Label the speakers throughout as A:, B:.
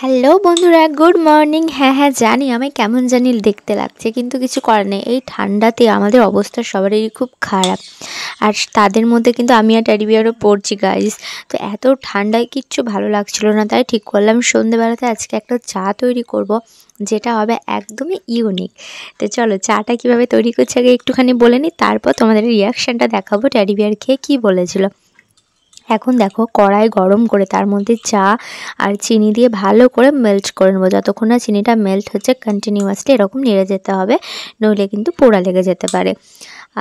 A: Hello বন্ধুরা, good morning. হ্যাঁ জানি আমি কেমন জানি দেখতে লাগছে, কিন্তু কিছু করার নেই। এই ঠান্ডাতে আমাদের অবস্থা সবারই খুব খারাপ, আর তাদের মধ্যে কিন্তু আমি আর টেডি বিয়ারও পড়ছি গাইস। তো এত ঠান্ডায় কিচ্ছু ভালো লাগছিল না, তাই ঠিক করলাম সন্ধেবেলাতে আজকে একটা চা তৈরি করব, যেটা হবে একদমই ইউনিক। তো চলো চাটা কীভাবে তৈরি করছি আগে একটুখানি বলে নিই, তারপর তোমাদের রিয়াকশানটা দেখাবো টেডি বিয়ার খেয়ে কী বলেছিল। এখন দেখো কড়াই গরম করে তার মধ্যে চা আর চিনি দিয়ে ভালো করে মেল্ট করে নেবো। যতক্ষণ না চিনিটা মেল্ট হচ্ছে কন্টিনিউয়াসলি এরকম নেড়ে যেতে হবে, নইলে কিন্তু পোড়া লেগে যেতে পারে।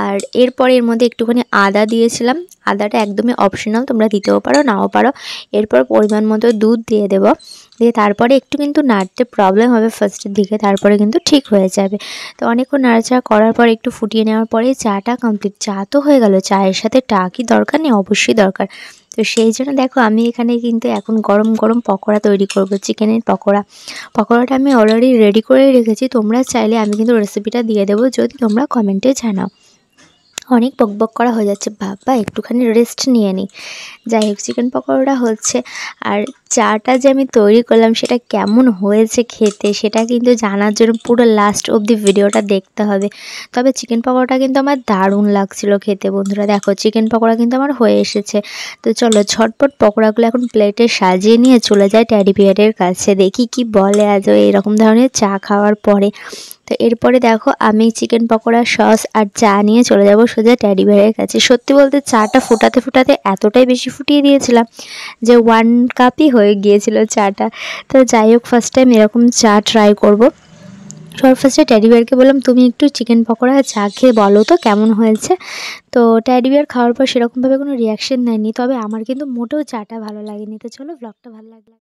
A: আর এরপরে এর মধ্যে একটুখানি আদা দিয়েছিলাম, আদাটা একদমই অপশনাল, তোমরা দিতেও পারো নাও পারো। এরপর পরিমাণ মতো দুধ দিয়ে দেবো, দিয়ে তারপরে একটু কিন্তু নাড়তে প্রবলেম হবে ফার্স্টের দিকে, তারপরে কিন্তু ঠিক হয়ে যাবে। তো অনেকক্ষণ নাড়াচাড়া করার পর একটু ফুটিয়ে নেওয়ার পরে চাটা কমপ্লিট। চা তো হয়ে গেল, চায়ের সাথে টা কি দরকার নেই? অবশ্যই দরকার। তো সেই জন্য দেখো আমি এখানে কিন্তু এখন গরম গরম পকোড়া তৈরি করব, চিকেনের পকোড়াটা আমি অলরেডি রেডি করে রেখেছি। তোমরা চাইলে আমি কিন্তু রেসিপিটা দিয়ে দেবো যদি তোমরা কমেন্টে জানাও। অনেক বকবক করা হয়ে যাচ্ছে, বাবা একটুখানি রেস্ট নিয়ে নিই। যাই হোক, চিকেন পকোড়াটা হচ্ছে, আর চাটা যে আমি তৈরি করলাম সেটা কেমন হয়েছে খেতে সেটা কিন্তু জানার জন্য পুরো লাস্ট অবধি ভিডিওটা দেখতে হবে। তবে চিকেন পকোড়াটা কিন্তু আমার দারুণ লাগছিল খেতে। বন্ধুরা দেখো চিকেন পকোড়া কিন্তু আমার হয়ে এসেছে। তো চলো ঝটপট পকোড়াগুলো এখন প্লেটে সাজিয়ে নিয়ে চলে যায় টেডি বিয়ারের কাছে, দেখি কি বলে আজও এরকম ধরনের চা খাওয়ার পরে। তো এরপরে দেখো আমি চিকেন পকোড়া সস আর চা নিয়ে চলে যাব সোজা টেডি বিয়ারের কাছে। সত্যি বলতে চাটা ফোটাতে ফোটাতে এতটাই বেশি ফুটিয়ে দিয়েছিলাম যে 1 কাপই হয়ে গিয়েছিল চাটা। তো যাই হোক, ফার্স্ট টাইম এরকম চা ট্রাই করব। সবার ফার্স্টে টেডি বিয়ারকে বললাম তুমি একটু চিকেন পকোড়া চা খেয়ে বলো তো কেমন হয়েছে। তো টেডি বিয়ার খাওয়ার পর সেরকমভাবে কোনো রিয়াকশন দেয়নি, তবে আমার কিন্তু মোটেও চাটা ভালো লাগেনি। তো চলো ব্লগটা ভালো লাগলো।